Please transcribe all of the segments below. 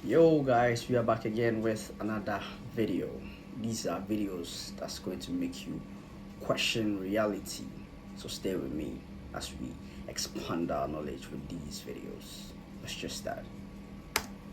Yo guys, we are back again with another video. These are videos that's going to make you question reality, so stay with me as we expand our knowledge with these videos. Let's just start.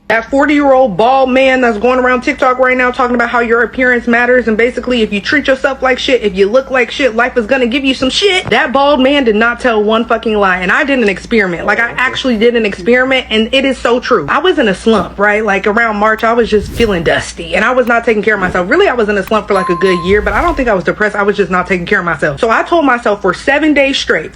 That 40-year-old bald man that's going around TikTok right now talking about how your appearance matters, and basically if you treat yourself like shit, if you look like shit, life is gonna give you some shit. That bald man did not tell one fucking lie, and I did an experiment. Like, I actually did an experiment, and it is so true. I was in a slump, right? Like around March, I was just feeling dusty, and I was not taking care of myself. Really, I was in a slump for like a good year, but I don't think I was depressed. I was just not taking care of myself. So I told myself for 7 days straight,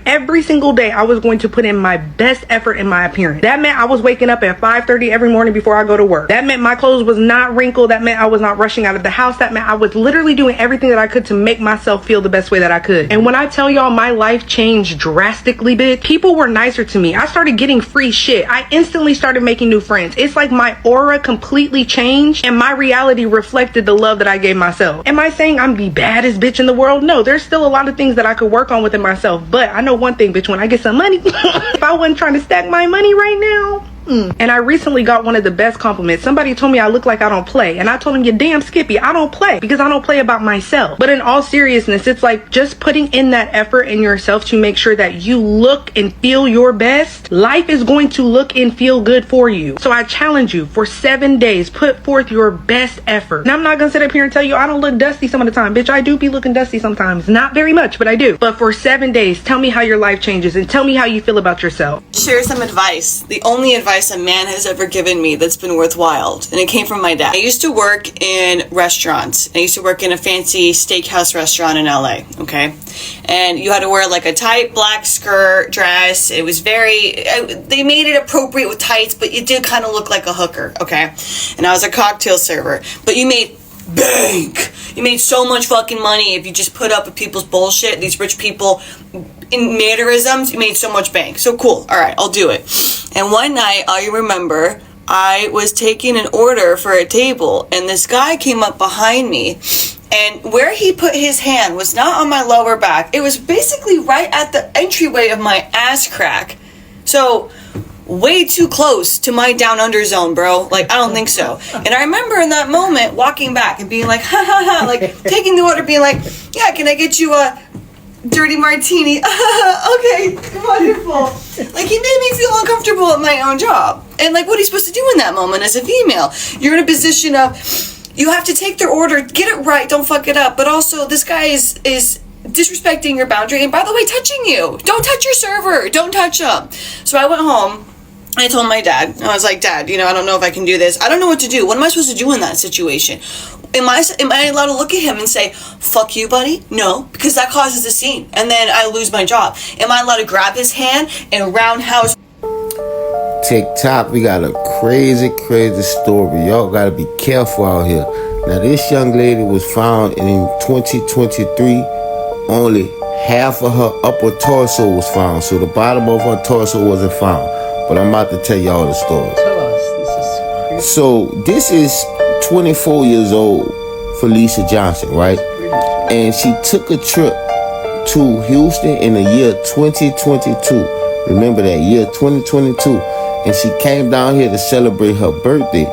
every single day, I was going to put in my best effort in my appearance. That meant I was waking up at 5:30 every morning before I go to work. That meant my clothes was not wrinkled. That meant I was not rushing out of the house. That meant I was literally doing everything that I could to make myself feel the best way that I could. And when I tell y'all my life changed drastically, bitch, people were nicer to me. I started getting free shit. I instantly started making new friends. It's like my aura completely changed and my reality reflected the love that I gave myself. Am I saying I'm the baddest bitch in the world? No, there's still a lot of things that I could work on within myself. But I know one thing, bitch, when I get some money, if I wasn't trying to stack my money right now, And I recently got one of the best compliments. Somebody told me I look like I don't play. And I told him, you're damn Skippy, I don't play because I don't play about myself. But in all seriousness, it's like just putting in that effort in yourself to make sure that you look and feel your best. Life is going to look and feel good for you. So I challenge you for 7 days, put forth your best effort. Now I'm not going to sit up here and tell you I don't look dusty some of the time. Bitch, I do be looking dusty sometimes. Not very much, but I do. But for 7 days, tell me how your life changes and tell me how you feel about yourself. Share some advice. The only advice a man has ever given me that's been worthwhile, and it came from my dad. I used to work in restaurants. I used to work in a fancy steakhouse restaurant in LA, okay? And you had to wear like a tight black skirt, dress. It was they made it appropriate with tights, but you did kind of look like a hooker, okay? And I was a cocktail server, but you made bank. You made so much fucking money if you just put up with people's bullshit. These rich people in mannerisms, you made so much bank. So cool. All right, I'll do it. And one night, I remember I was taking an order for a table, and this guy came up behind me, and where he put his hand was not on my lower back. It was basically right at the entryway of my ass crack. So way too close to my down under zone, bro. Like, I don't think so. And I remember in that moment walking back and being like, ha ha ha, like taking the order, being like, yeah, can I get you a dirty martini? Okay, wonderful. Like, he made me feel uncomfortable at my own job. And like, what are you supposed to do in that moment as a female? You're in a position of, you have to take their order, get it right, don't fuck it up. But also, this guy is disrespecting your boundary, and by the way, touching you. Don't touch your server. Don't touch him. So I went home. I told my dad, I was like, Dad, I don't know if I can do this. I don't know what to do. What am I supposed to do in that situation? Am I allowed to look at him and say, fuck you, buddy? No, because that causes a scene, and then I lose my job. Am I allowed to grab his hand and roundhouse? TikTok, we got a crazy story. Y'all gotta be careful out here. Now, this young lady was found in 2023. Only half of her upper torso was found, so the bottom of her torso wasn't found. But I'm about to tell y'all the story. Tell us, this is crazy. So this is 24 years old, Felicia Johnson, right? And she took a trip to Houston in the year 2022. Remember that year 2022. And she came down here to celebrate her birthday.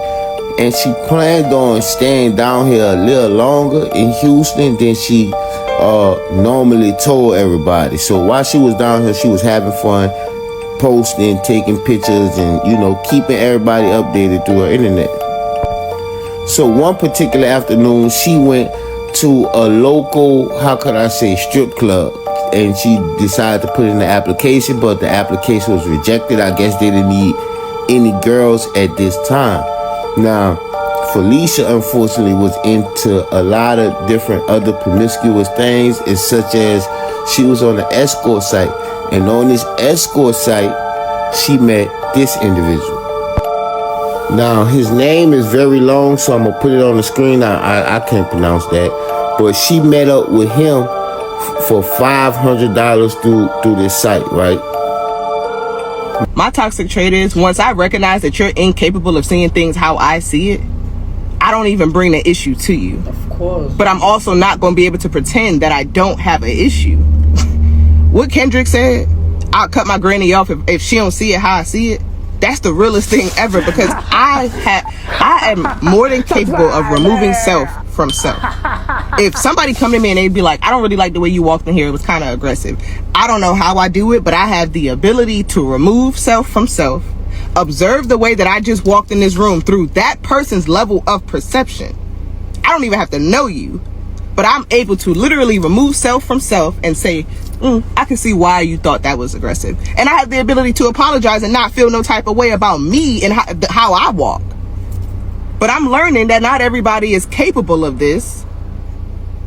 And she planned on staying down here a little longer in Houston than she normally told everybody. So while she was down here, she was having fun, posting, taking pictures, and keeping everybody updated through her internet. So one particular afternoon, she went to a local, strip club, and she decided to put in the application, but the application was rejected. I guess they didn't need any girls at this time. Now, Felicia, unfortunately, was into a lot of different other promiscuous things, as such as she was on an escort site. And on this escort site, she met this individual. Now, his name is very long, so I'm going to put it on the screen. I can't pronounce that. But she met up with him for $500 through this site, right? My toxic trait is, once I recognize that you're incapable of seeing things how I see it, I don't even bring the issue to you. Of course. But I'm also not going to be able to pretend that I don't have an issue. What Kendrick said, I'll cut my granny off if she don't see it how I see it. That's the realest thing ever, because I am more than capable of removing self from self. If somebody come to me and they'd be like, I don't really like the way you walked in here, it was kind of aggressive. I don't know how I do it, but I have the ability to remove self from self, observe the way that I just walked in this room through that person's level of perception. I don't even have to know you, but I'm able to literally remove self from self and say, I can see why you thought that was aggressive. And I have the ability to apologize and not feel no type of way about me and how I walk. But I'm learning that not everybody is capable of this.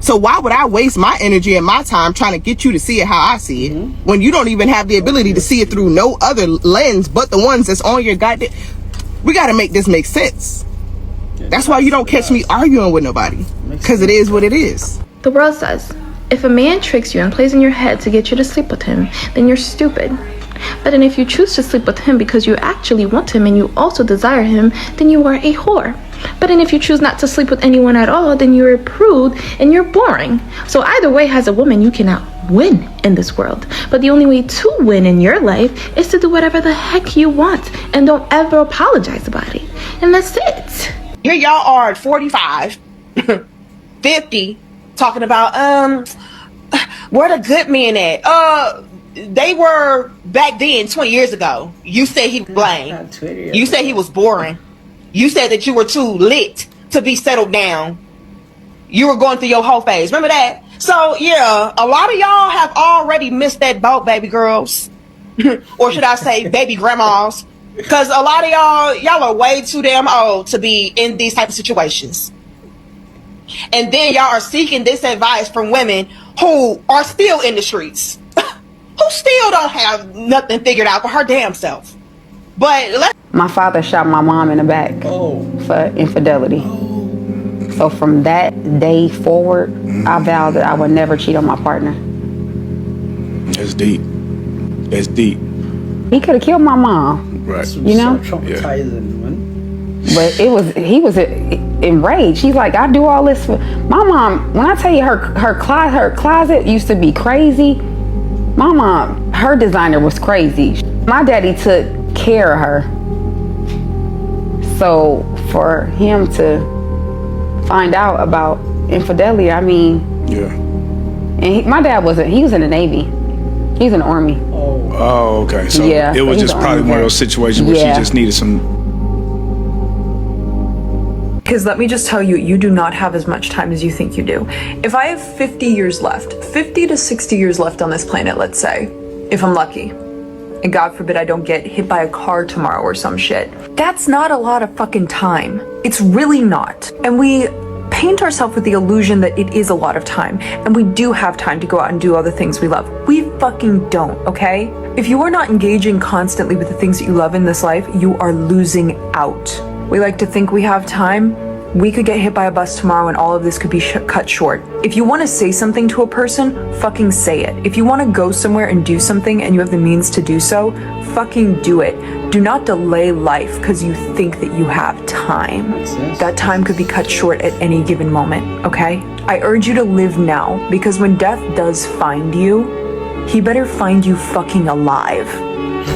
So why would I waste my energy and my time trying to get you to see it how I see it, when you don't even have the ability to see it through no other lens but the ones that's on your goddamn... We got to make this make sense. That's why you don't catch me arguing with nobody, because it is what it is. The world says, if a man tricks you and plays in your head to get you to sleep with him, then you're stupid. But then if you choose to sleep with him because you actually want him and you also desire him, then you are a whore. But then if you choose not to sleep with anyone at all, then you're a prude and you're boring. So either way, as a woman, you cannot win in this world. But the only way to win in your life is to do whatever the heck you want and don't ever apologize about it. And that's it. Here y'all are at 45, 50, talking about, where the good men at? They were back then, 20 years ago. You said he was lame. You said he was boring. You said that you were too lit to be settled down. You were going through your whole phase. Remember that? So, yeah, a lot of y'all have already missed that boat, baby girls. Or should I say baby grandmas? Because a lot of y'all are way too damn old to be in these type of situations. And then y'all are seeking this advice from women who are still in the streets. Who still don't have nothing figured out for her damn self. But my father shot my mom in the back for infidelity. So from that day forward, I vowed that I would never cheat on my partner. That's deep. That's deep. He could have killed my mom. Right. You know? So traumatizing, man. But he was enraged. He's like, I do all this for my mom. When I tell you her closet used to be crazy. My mom, her designer was crazy. My daddy took care of her. So for him to find out about infidelity, I mean, yeah. And my dad he was in the Navy. He's in the Army. Oh, okay. So yeah, it was just probably one of those situations where she just needed some. Because let me just tell you, you do not have as much time as you think you do. If I have 50 years left, 50 to 60 years left on this planet, let's say, if I'm lucky, and God forbid I don't get hit by a car tomorrow or some shit, that's not a lot of fucking time. It's really not. And we paint ourselves with the illusion that it is a lot of time, and we do have time to go out and do all the things we love. We fucking don't, okay? If you are not engaging constantly with the things that you love in this life, you are losing out. We like to think we have time. We could get hit by a bus tomorrow and all of this could be cut short. If you want to say something to a person, fucking say it. If you want to go somewhere and do something and you have the means to do so, fucking do it. Do not delay life because you think that you have time. That time could be cut short at any given moment, okay? I urge you to live now, because when death does find you, he better find you fucking alive.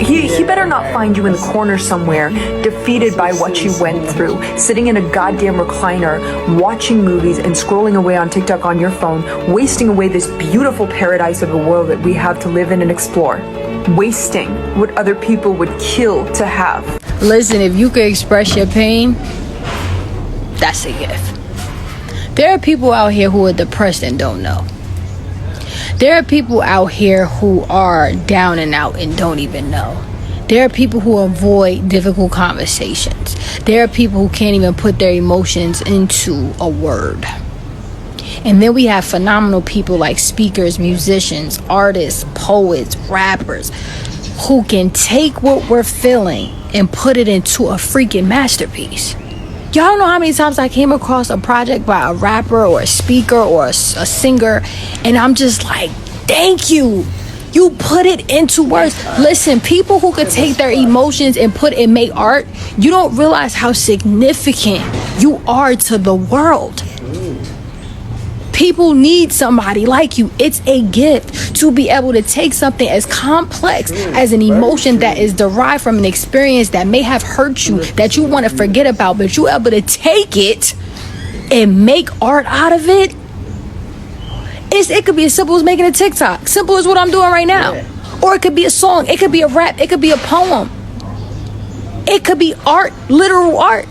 He better not find you in the corner somewhere, defeated by what you went through, sitting in a goddamn recliner, watching movies and scrolling away on TikTok on your phone, wasting away this beautiful paradise of a world that we have to live in and explore. Wasting what other people would kill to have. Listen, if you could express your pain, that's a gift. There are people out here who are depressed and don't know. There are people out here who are down and out and don't even know. There are people who avoid difficult conversations. There are people who can't even put their emotions into a word. And then we have phenomenal people like speakers, musicians, artists, poets, rappers, who can take what we're feeling and put it into a freaking masterpiece. Y'all know how many times I came across a project by a rapper or a speaker or a singer, and I'm just like, thank you. You put it into words. Listen, people who could take their emotions and put it and make art, you don't realize how significant you are to the world. People need somebody like you. It's a gift to be able to take something as complex as an emotion that is derived from an experience that may have hurt you, that you want to forget about, but you're able to take it and make art out of it. It could be as simple as making a TikTok. Simple as what I'm doing right now. Or it could be a song. It could be a rap. It could be a poem. It could be art, literal art.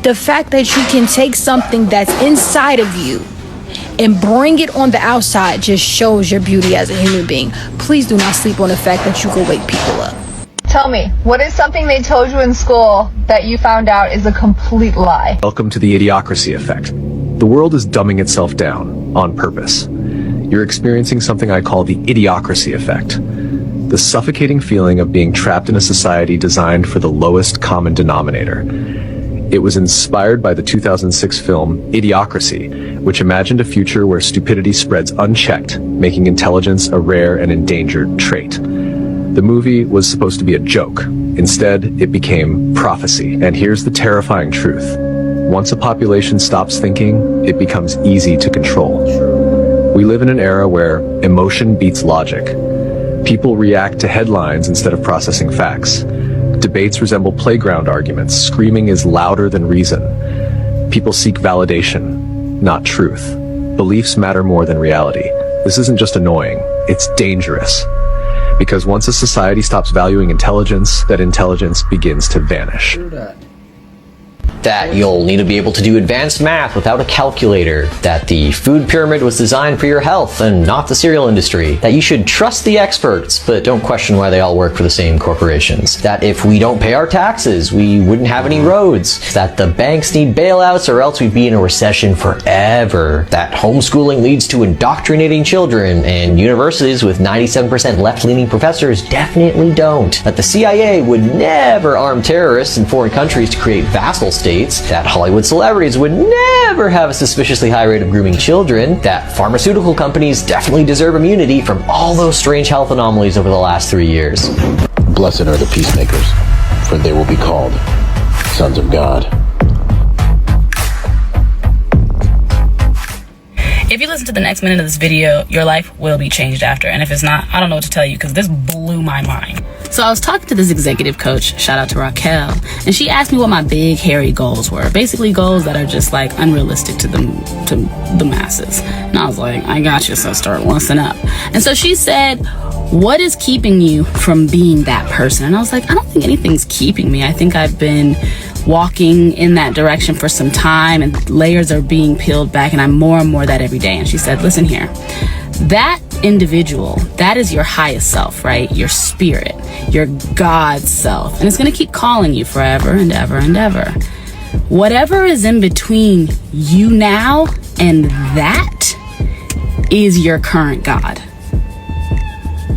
The fact that you can take something that's inside of you and bring it on the outside just shows your beauty as a human being. Please do not sleep on the fact that you can wake people up. Tell me, what is something they told you in school that you found out is a complete lie? Welcome to the idiocracy effect. The world is dumbing itself down on purpose. You're experiencing something I call the idiocracy effect. The suffocating feeling of being trapped in a society designed for the lowest common denominator. It was inspired by the 2006 film Idiocracy, which imagined a future where stupidity spreads unchecked, making intelligence a rare and endangered trait. The movie was supposed to be a joke. Instead, it became prophecy. And here's the terrifying truth. Once a population stops thinking, it becomes easy to control. We live in an era where emotion beats logic. People react to headlines instead of processing facts. Debates resemble playground arguments. Screaming is louder than reason. People seek validation, not truth. Beliefs matter more than reality. This isn't just annoying, it's dangerous. Because once a society stops valuing intelligence, that intelligence begins to vanish. That you'll need to be able to do advanced math without a calculator, that the food pyramid was designed for your health and not the cereal industry, that you should trust the experts but don't question why they all work for the same corporations, that if we don't pay our taxes we wouldn't have any roads, that the banks need bailouts or else we'd be in a recession forever, that homeschooling leads to indoctrinating children and universities with 97% left-leaning professors definitely don't, that the CIA would never arm terrorists in foreign countries to create vassal states, that Hollywood celebrities would never have a suspiciously high rate of grooming children, that pharmaceutical companies definitely deserve immunity from all those strange health anomalies over the last 3 years. Blessed are the peacemakers, for they will be called sons of God. If you listen to the next minute of this video, your life will be changed after. And if it's not, I don't know what to tell you because this blew my mind. So I was talking to this executive coach, shout out to Raquel, and she asked me what my big, hairy goals were. Basically goals that are just like unrealistic to the masses. And I was like, I got you, so start listen up. And so she said, what is keeping you from being that person? And I was like, I don't think anything's keeping me. I think I've been walking in that direction for some time and layers are being peeled back and I'm more and more that every day. And she said, listen here, that individual, that is your highest self, right? Your spirit, your God self. And it's going to keep calling you forever and ever and ever. Whatever is in between you now and that is your current God.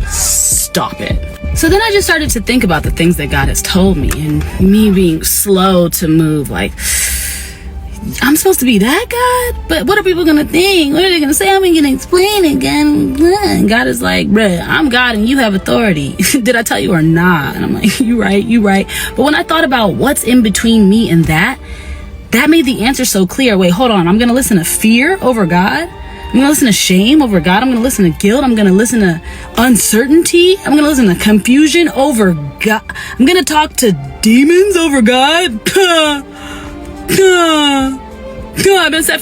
Stop it. So then I just started to think about the things that God has told me and me being slow to move, like, I'm supposed to be that God? But what are people going to think? What are they going to say? I'm going to explain it again. And God is like, bruh, I'm God and you have authority. Did I tell you or not? And I'm like, you right. But when I thought about what's in between me and that made the answer so clear. Wait, hold on. I'm going to listen to fear over God. I'm going to listen to shame over God. I'm going to listen to guilt. I'm going to listen to uncertainty. I'm going to listen to confusion over God. I'm going to talk to demons over God. I've been set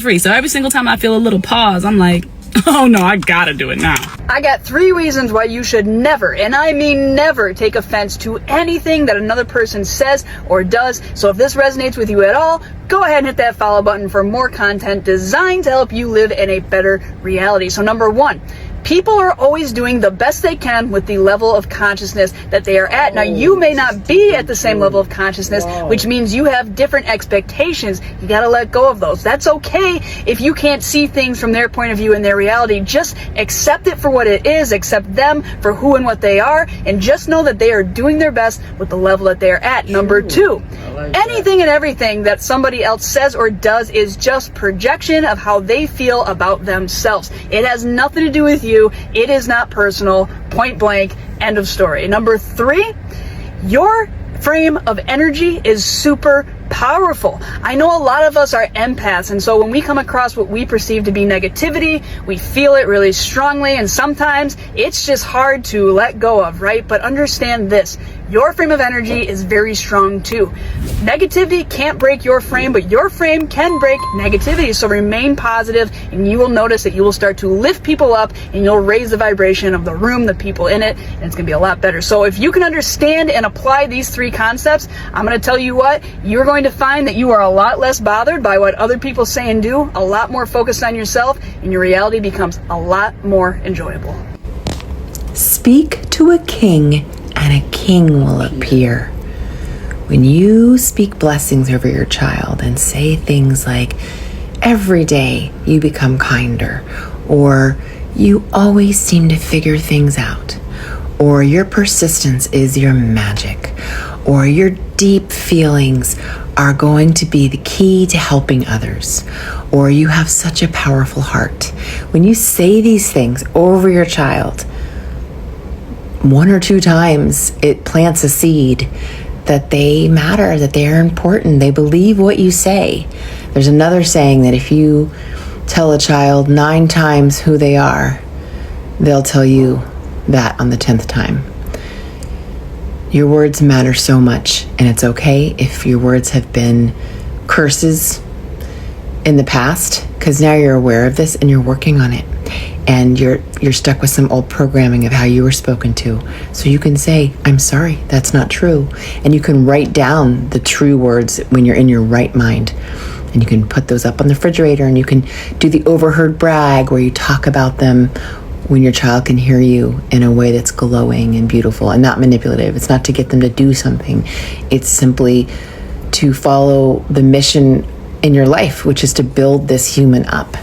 free. So every single time I feel a little pause, I'm like, oh no, I gotta do it now. I got 3 reasons why you should never, and I mean never, take offense to anything that another person says or does. So if this resonates with you at all, go ahead and hit that follow button for more content designed to help you live in a better reality. So number 1, people are always doing the best they can with the level of consciousness that they are at. Now, you may not be at the same level of consciousness, which means you have different expectations. You gotta let go of those. That's okay if you can't see things from their point of view and their reality. Just accept it for what it is, accept them for who and what they are, and just know that they are doing their best with the level that they are at. Number 2, anything and everything that somebody else says or does is just projection of how they feel about themselves. It has nothing to do with you. It is not personal. Point blank. End of story. Number 3, your frame of energy is super powerful. I know a lot of us are empaths, and so when we come across what we perceive to be negativity, we feel it really strongly, and sometimes it's just hard to let go of, right? But understand this, your frame of energy is very strong too. Negativity can't break your frame, but your frame can break negativity. So remain positive, and you will notice that you will start to lift people up, and you'll raise the vibration of the room, the people in it, and it's gonna be a lot better. So if you can understand and apply these 3 concepts, I'm gonna tell you what, you're going to find that you are a lot less bothered by what other people say and do, a lot more focused on yourself, and your reality becomes a lot more enjoyable. Speak to a king and a king will appear. When you speak blessings over your child and say things like, every day you become kinder, or you always seem to figure things out, or your persistence is your magic, or your deep feelings are going to be the key to helping others, or you have such a powerful heart. When you say these things over your child, 1 or 2 times, it plants a seed that they matter, that they are important. They believe what you say. There's another saying that if you tell a child 9 times who they are, they'll tell you that on the 10th time. Your words matter so much, and it's okay if your words have been curses in the past, because now you're aware of this and you're working on it. And you're stuck with some old programming of how you were spoken to. So you can say, I'm sorry, that's not true. And you can write down the true words when you're in your right mind. And you can put those up on the refrigerator, and you can do the overheard brag where you talk about them when your child can hear you in a way that's glowing and beautiful and not manipulative. It's not to get them to do something. It's simply to follow the mission in your life, which is to build this human up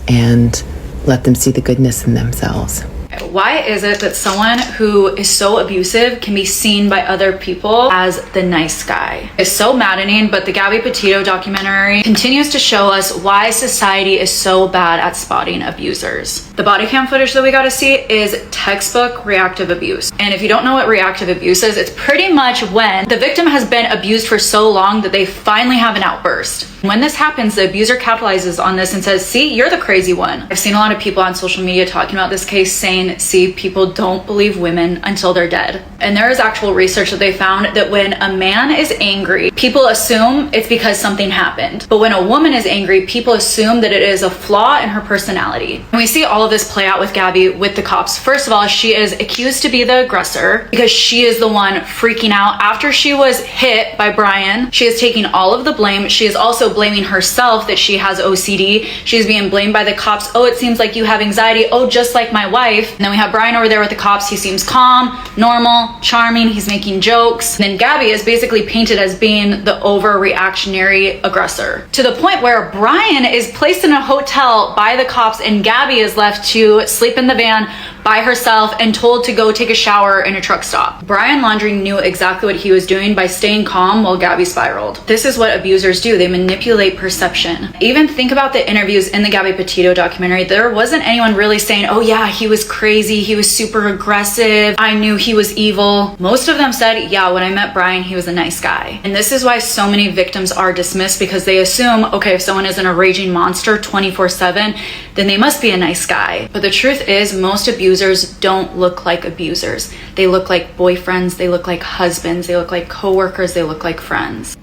and let them see the goodness in themselves. Why is it that someone who is so abusive can be seen by other people as the nice guy? It's so maddening, but the Gabby Petito documentary continues to show us why society is so bad at spotting abusers. The body cam footage that we got to see is textbook reactive abuse. And if you don't know what reactive abuse is, it's pretty much when the victim has been abused for so long that they finally have an outburst. When this happens, the abuser capitalizes on this and says, see, you're the crazy one. I've seen a lot of people on social media talking about this case saying, see, people don't believe women until they're dead. And there is actual research that they found that when a man is angry, people assume it's because something happened. But when a woman is angry, people assume that it is a flaw in her personality. And we see all of this play out with Gabby with the cops. First of all, she is accused to be the aggressor because she is the one freaking out. After she was hit by Brian, she is taking all of the blame. She is also blaming herself that she has OCD. She's being blamed by the cops. Oh, it seems like you have anxiety. Oh, just like my wife. And then we have Brian over there with the cops. He seems calm, normal, charming. He's making jokes. And then Gabby is basically painted as being the overreactionary aggressor, to the point where Brian is placed in a hotel by the cops and Gabby is left to sleep in the van by herself and told to go take a shower in a truck stop. Brian Laundrie knew exactly what he was doing by staying calm while Gabby spiraled. This is what abusers do. They manipulate perception. Even think about the interviews in the Gabby Petito documentary. There wasn't anyone really saying, oh yeah, he was crazy, he was super aggressive, I knew he was evil. Most of them said, yeah, when I met Brian, he was a nice guy. And this is why so many victims are dismissed, because they assume, okay, if someone isn't a raging monster 24/7, then they must be a nice guy. But the truth is, most abusers don't look like abusers. They look like boyfriends, they look like husbands, they look like co-workers, they look like friends.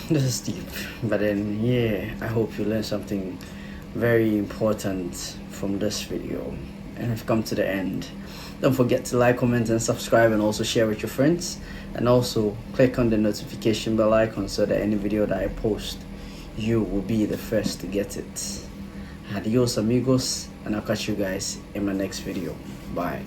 This is deep, but then yeah, I hope you learned something very important from this video and have come to the end. Don't forget to like, comment and subscribe, and also share with your friends, and also click on the notification bell icon so that any video that I post, you will be the first to get it. Adios amigos, and I'll catch you guys in my next video. Bye.